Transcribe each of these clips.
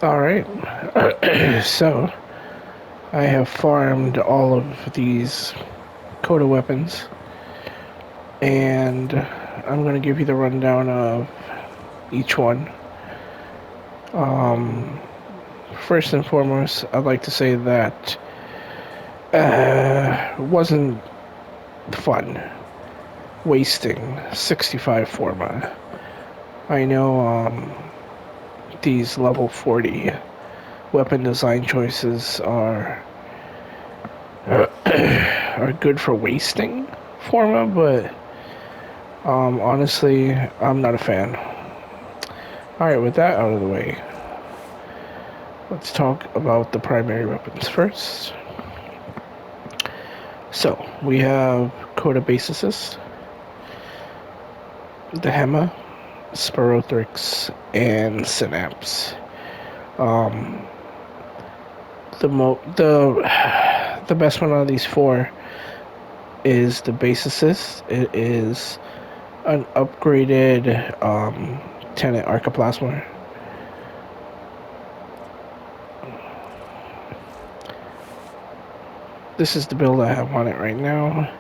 Alright, so I have farmed all of these CODA weapons, and I'm going to give you the rundown of each one. First and foremost, I'd like to say that it wasn't fun wasting 65 forma. I know these level 40 weapon design choices are good for wasting forma, but honestly, I'm not a fan. Alright, with that out of the way, let's talk about the primary weapons first. So, we have CODA Base Assist, the Hema, Spirothrix, and Synapse. The best one out of these four is the Base Assist. It is an upgraded Tenet Archiplasma. This is the build I have on it right now.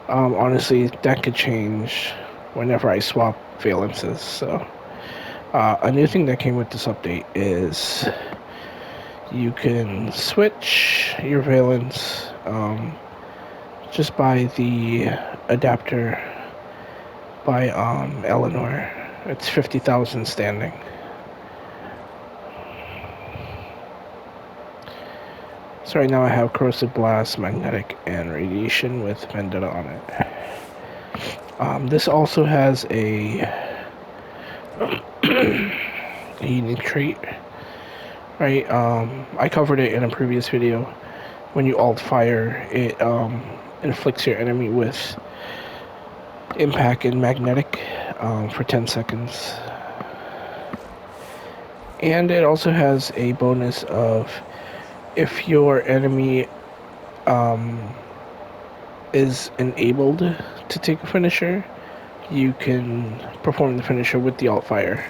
Honestly, that could change whenever I swap valences. So, a new thing that came with this update is you can switch your valence just by the adapter by Eleanor. It's 50,000 standing. So right now I have Corrosive Blast, Magnetic, and Radiation with Vendetta on it. This also has a unique trait, right? I covered it in a previous video. When you alt fire, it inflicts your enemy with impact and magnetic for 10 seconds. And it also has a bonus of if your enemy is enabled to take a finisher, you can perform the finisher with the alt fire,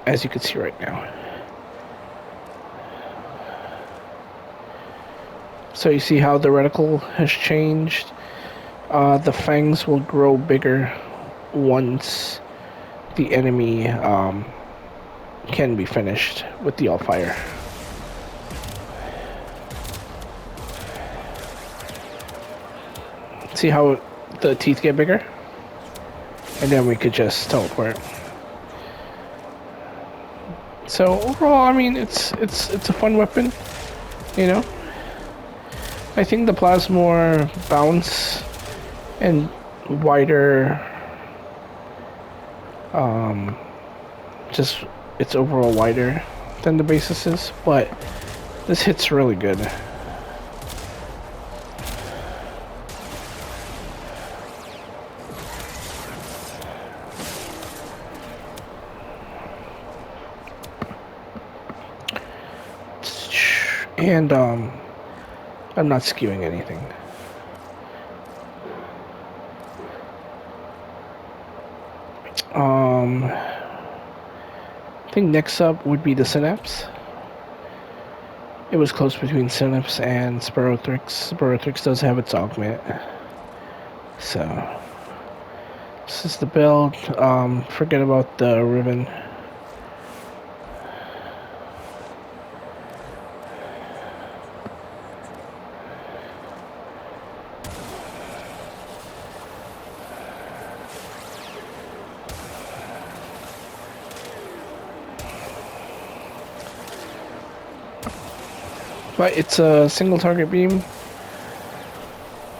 as you can see right now. So you see how the reticle has changed? The fangs will grow bigger once the enemy can be finished with the alt fire. See how the teeth get bigger? And then we could just teleport. So overall, I mean, it's a fun weapon, you know. I think the Plasmor bounce and wider, just it's overall wider than the basis is, but this hits really good. And I'm not skewing anything. I think next up would be the Synapse. It was close between Synapse and Spirothrix. Spirothrix does have its augment. So, this is the build. Forget about the ribbon. But it's a single target beam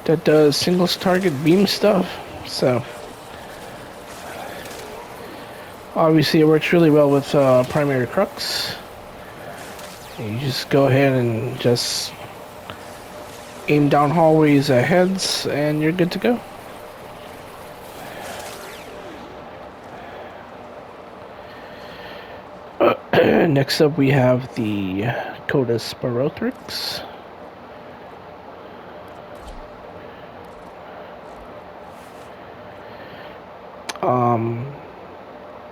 that does single target beam stuff. So obviously it works really well with primary crux. You just go ahead and just aim down hallways at heads and you're good to go. Next up we have the CODA Spirothrix.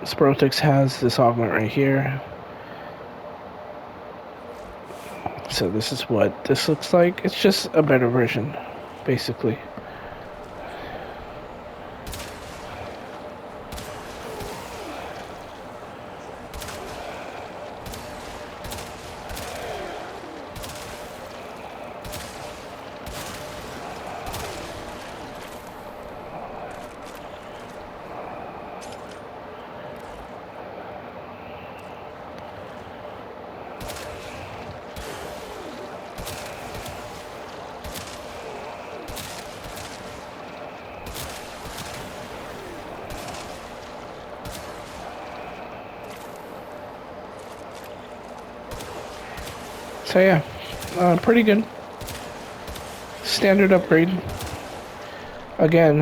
Sporotix has this augment right here. So this is what this looks like. It's just a better version, basically. So yeah, pretty good. Standard upgrade. Again,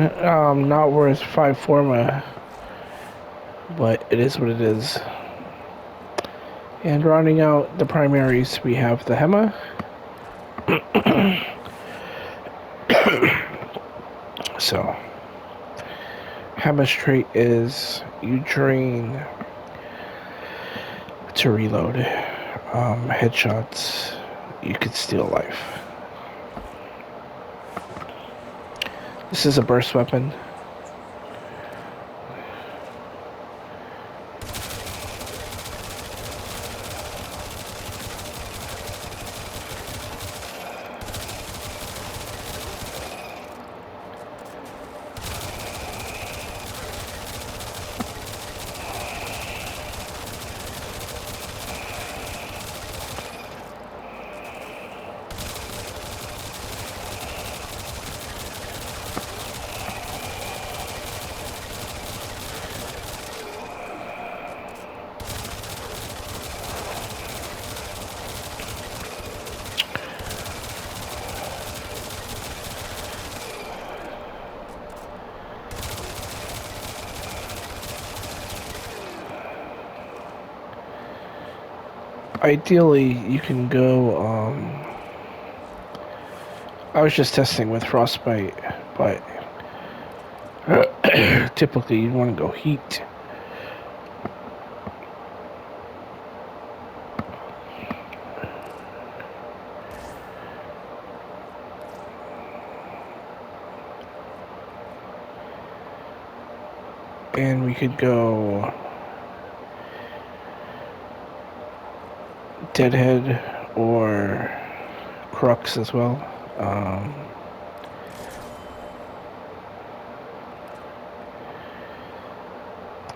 not worth 5 forma, but it is what it is. And rounding out the primaries, we have the Hema. So, Hema's trait is you drain to reload. Headshots, you could steal life. This is a burst weapon. Ideally, you can go, I was just testing with Frostbite, but typically you'd want to go heat. And we could go Deadhead or Crux as well.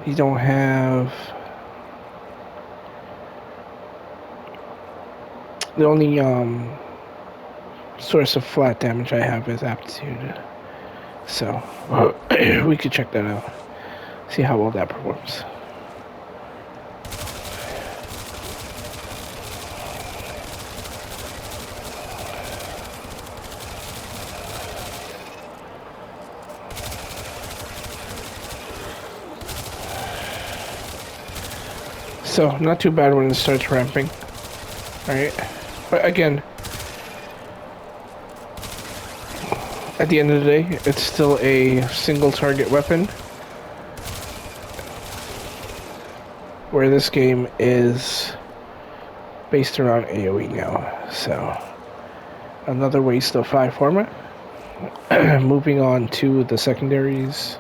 You don't have... The only source of flat damage I have is Aptitude. So, we could check that out. See how well that performs. So, not too bad when it starts ramping. Alright. But again, at the end of the day, it's still a single target weapon. Where this game is based around AoE now. So, another waste of 5 format. Moving on to the secondaries.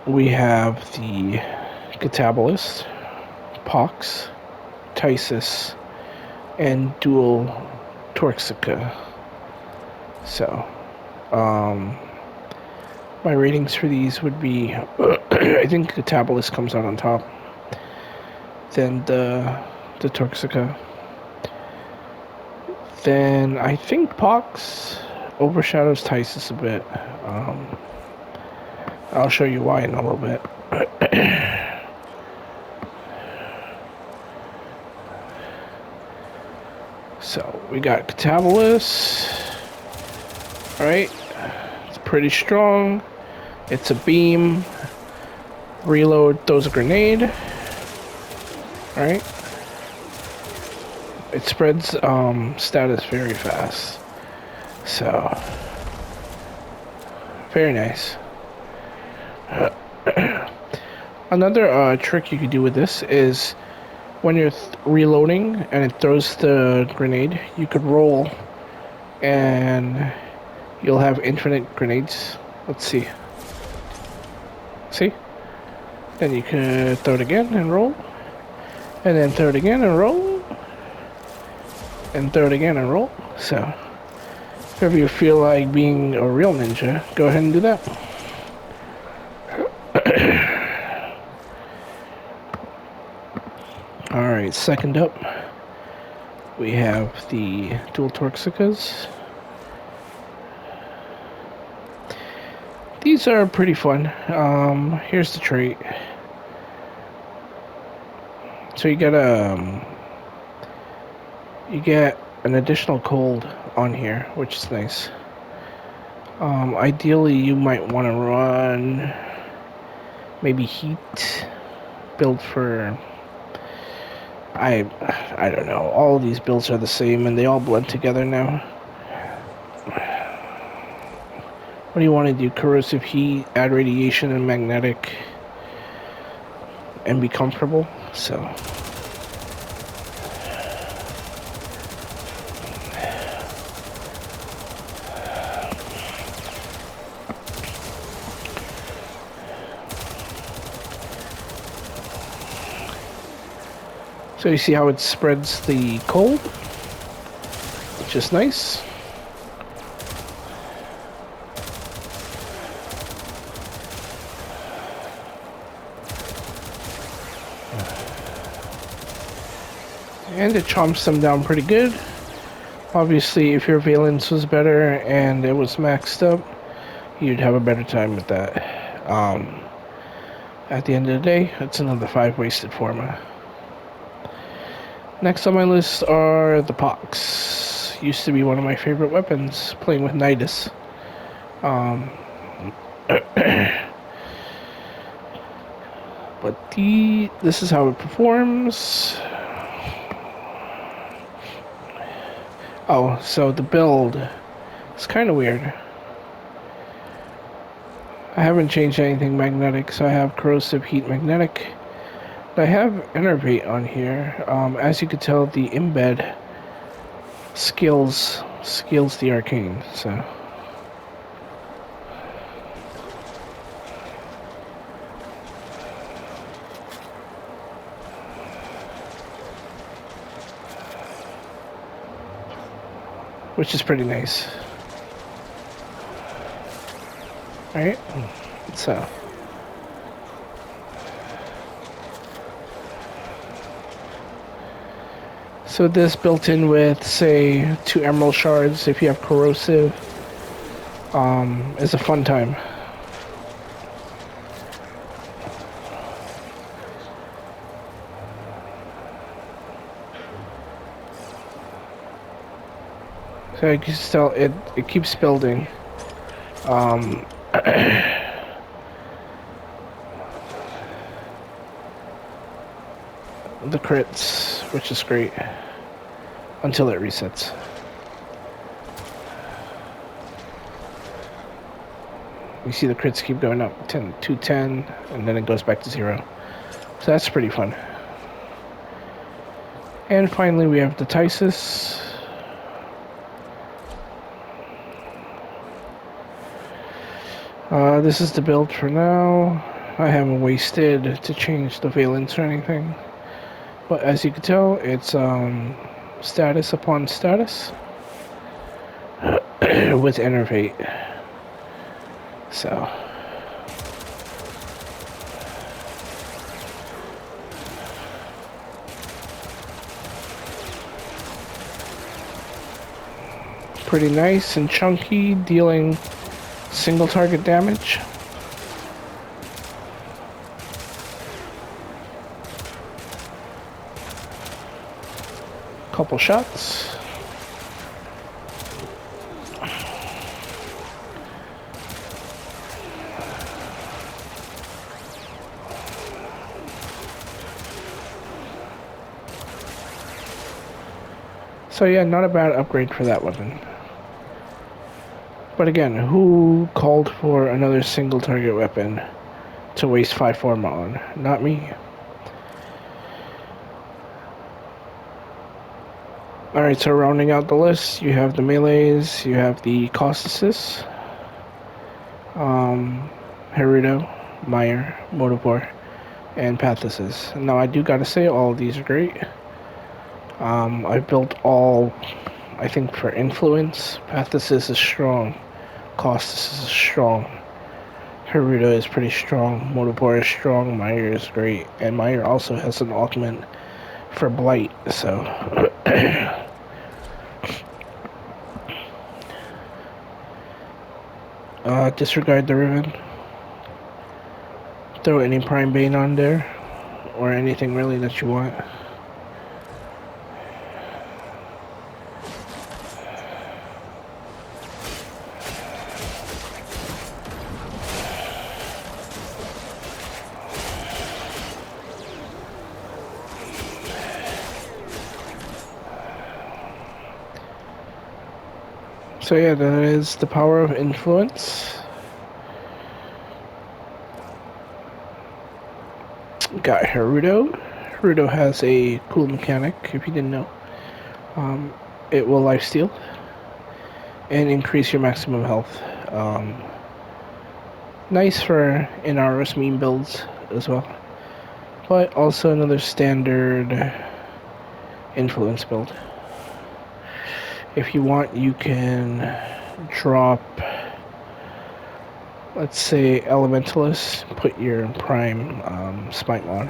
We have the Catabolist, Pox, Tysis, and Dual Torxica. So, my ratings for these would be, I think Catabolist comes out on top, then the Torxica. Then I think Pox overshadows Tysis a bit. I'll show you why in a little bit. So we got Catabolist. Alright. It's pretty strong. It's a beam. Reload, throws a grenade. Alright. It spreads status very fast. So very nice. Another trick you could do with this is when you're reloading and it throws the grenade, you could roll and you'll have infinite grenades. Let's see. See? Then you could throw it again and roll. And then throw it again and roll. And throw it again and roll. So, if you feel like being a real ninja, go ahead and do that. Alright, second up, we have the dual Torxicas. These are pretty fun. Here's the trait. So you get an additional cold on here, which is nice. Ideally, you might want to run maybe heat build for. I don't know. All of these builds are the same, and they all blend together now. What do you want to do? Corrosive heat, add radiation and magnetic, and be comfortable. So. So you see how it spreads the cold, which is nice. And it chomps them down pretty good. Obviously, if your valence was better and it was maxed up, you'd have a better time with that. At the end of the day, it's another 5 wasted forma. Next on my list are the Pox. Used to be one of my favorite weapons, playing with Nidus. But this is how it performs. Oh, so the build is kind of weird. I haven't changed anything magnetic, so I have corrosive heat magnetic. I have Innervate on here. As you can tell, the embed skills the arcane, so. Which is pretty nice. Alright, so. So this built in with, say, 2 emerald shards if you have corrosive, is a fun time. So you can tell it keeps building. The crits, which is great, until it resets. You see the crits keep going up, 10 to 10, and then it goes back to 0. So that's pretty fun. And finally we have the Tysis. This is the build for now. I haven't wasted to change the valence or anything. But as you can tell, it's status upon status with Innervate. So. Pretty nice and chunky, dealing single target damage. Couple shots. So yeah, not a bad upgrade for that weapon. But again, who called for another single target weapon to waste 5 forma on. Not me. Alright, so rounding out the list, you have the melees, you have the cost assists, Haruto, Meyer, Motivore, and Path assists. Now I do gotta say, all of these are great. I've built all, I think, for influence. Path assist is strong, cost assist is strong, Haruto is pretty strong, Motivore is strong, Meyer is great, and Meyer also has an augment for Blight, so... disregard the ribbon. Throw any Prime Bane on there, or anything really that you want. So yeah, that is the power of influence. Got Haruto. Haruto has a cool mechanic, if you didn't know. It will lifesteal and increase your maximum health. Nice for Inaros meme builds as well. But also another standard influence build. If you want, you can drop, let's say, Elementalist, put your Prime Spike mod.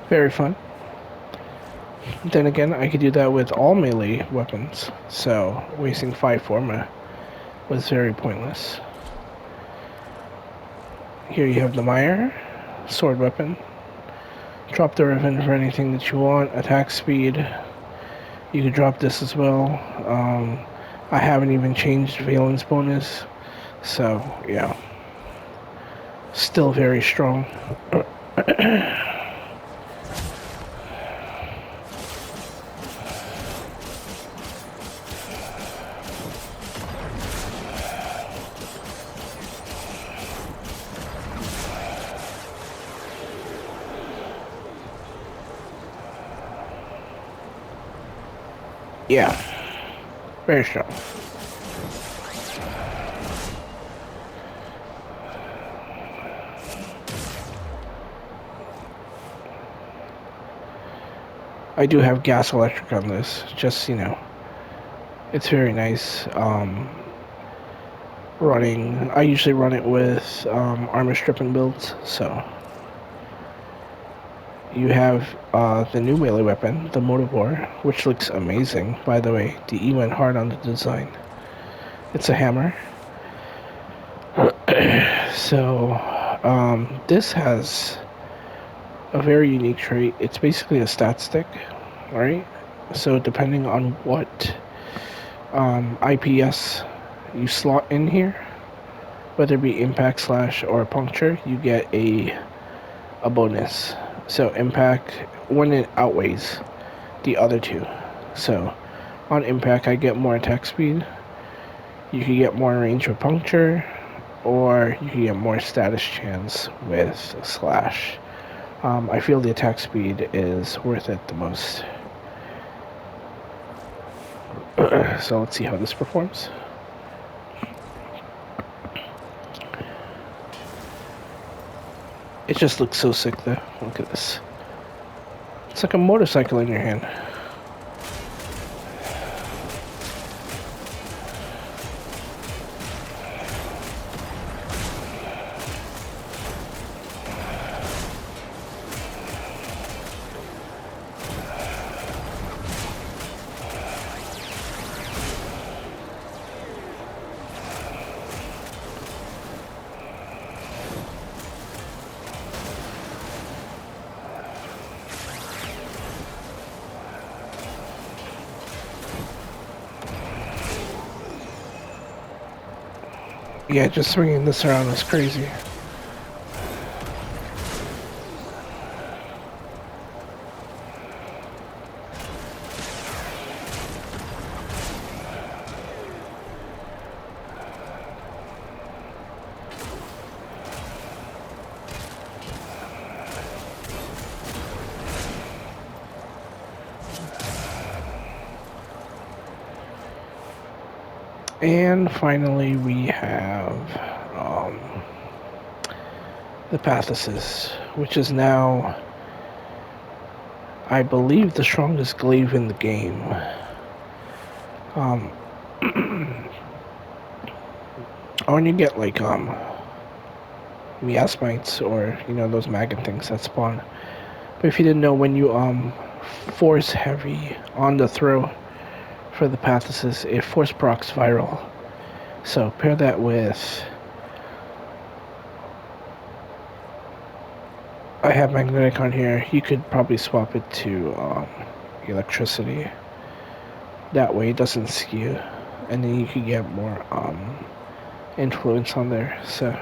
Very fun. Then again, I could do that with all melee weapons, so wasting 5 forma was very pointless. Here you have the Meyer, sword weapon. Drop the ribbon for anything that you want. Attack speed. You could drop this as well. I haven't even changed Valence bonus, so yeah. Still very strong. Yeah, very strong. I do have gas electric on this, just, you know, it's very nice. I usually run it with armor stripping builds, so. You have the new melee weapon, the Motivore, which looks amazing, by the way. DE went hard on the design. It's a hammer. So, this has a very unique trait. It's basically a stat stick, right? So depending on what IPS you slot in here, whether it be impact, slash, or puncture, you get a bonus. So impact, when it outweighs the other two. So on impact, I get more attack speed. You can get more range with puncture, or you can get more status chance with slash. I feel the attack speed is worth it the most. So let's see how this performs. It just looks so sick though. Look at this. It's like a motorcycle in your hand. Yeah, just swinging this around is crazy. And finally, we have the Pathesis, which is now, I believe, the strongest glaive in the game. When you get like miasmites or those maggot things that spawn. But if you didn't know, when you force heavy on the throw for the Pathesis, it force procs viral. So pair that with, I have magnetic on here. You could probably swap it to electricity. That way it doesn't skew, and then you could get more influence on there. So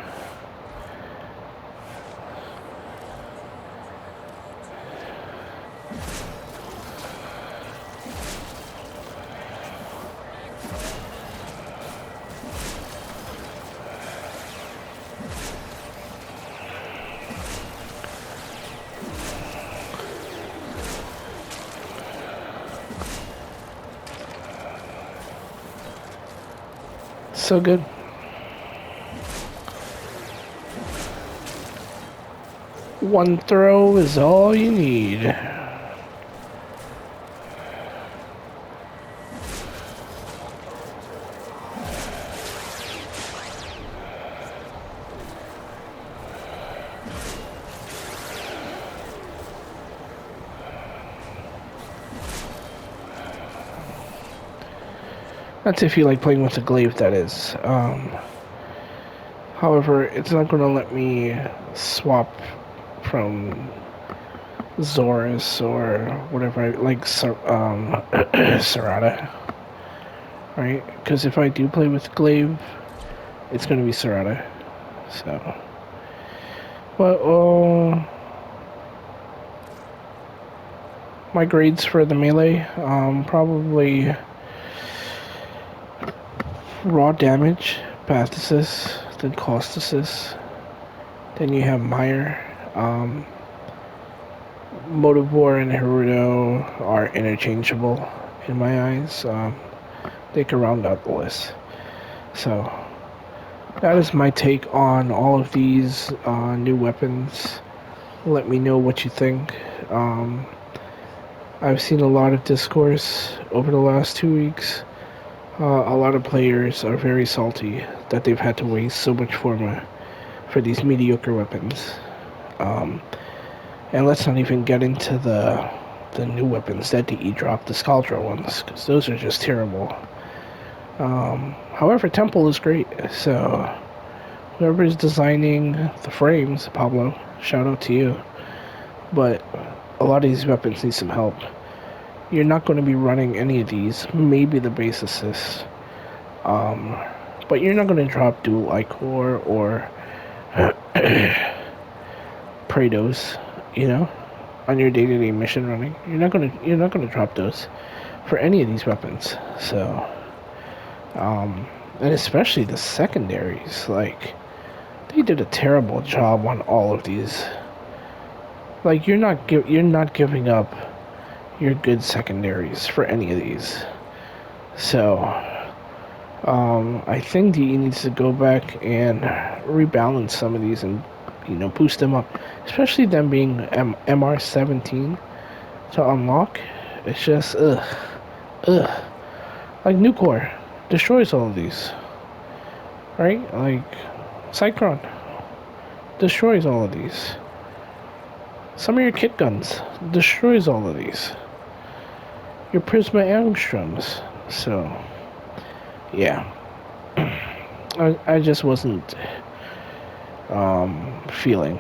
good. One throw is all you need. That's if you like playing with a glaive, that is. However, it's not going to let me swap from Zorus or whatever, like Serrata, right? Because if I do play with glaive, it's going to be Serrata. So, but my grades for the melee, probably raw damage, Pathesis, then Costasis, then you have Meyer. Motivore and Hirudo are interchangeable in my eyes. They can round out the list. So that is my take on all of these new weapons. Let me know what you think. I've seen a lot of discourse over the last 2 weeks. A lot of players are very salty that they've had to waste so much forma for these mediocre weapons. And let's not even get into the new weapons that DE dropped, the Scaldra ones, because those are just terrible. However, Temple is great, so whoever is designing the frames, Pablo, shout out to you. But a lot of these weapons need some help. You're not going to be running any of these, maybe the base assist. But you're not going to drop dual Ichor or Praetos, on your day-to-day mission running. You're not gonna drop those for any of these weapons. So, and especially the secondaries, like they did a terrible job on all of these. Like you're not giving up your good secondaries for any of these. So, I think DE needs to go back and rebalance some of these and boost them up, especially them being MR17 to unlock. It's just like Nucor destroys all of these, right? Like Cyclone destroys all of these. Some of your kit guns destroys all of these. Your Prisma Angstroms. So yeah, I just wasn't feeling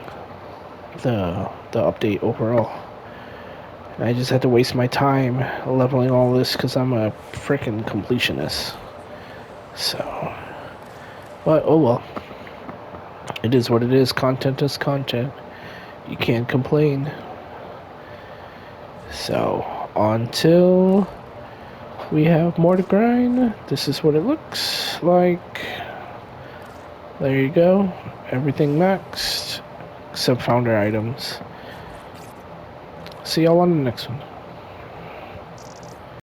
the update overall. I just had to waste my time leveling all this because I'm a freaking completionist. So, But oh well. It is what it is. Content is content. You can't complain. So, until we have more to grind, this is what it looks like. There you go. Everything maxed, except founder items. See y'all on the next one.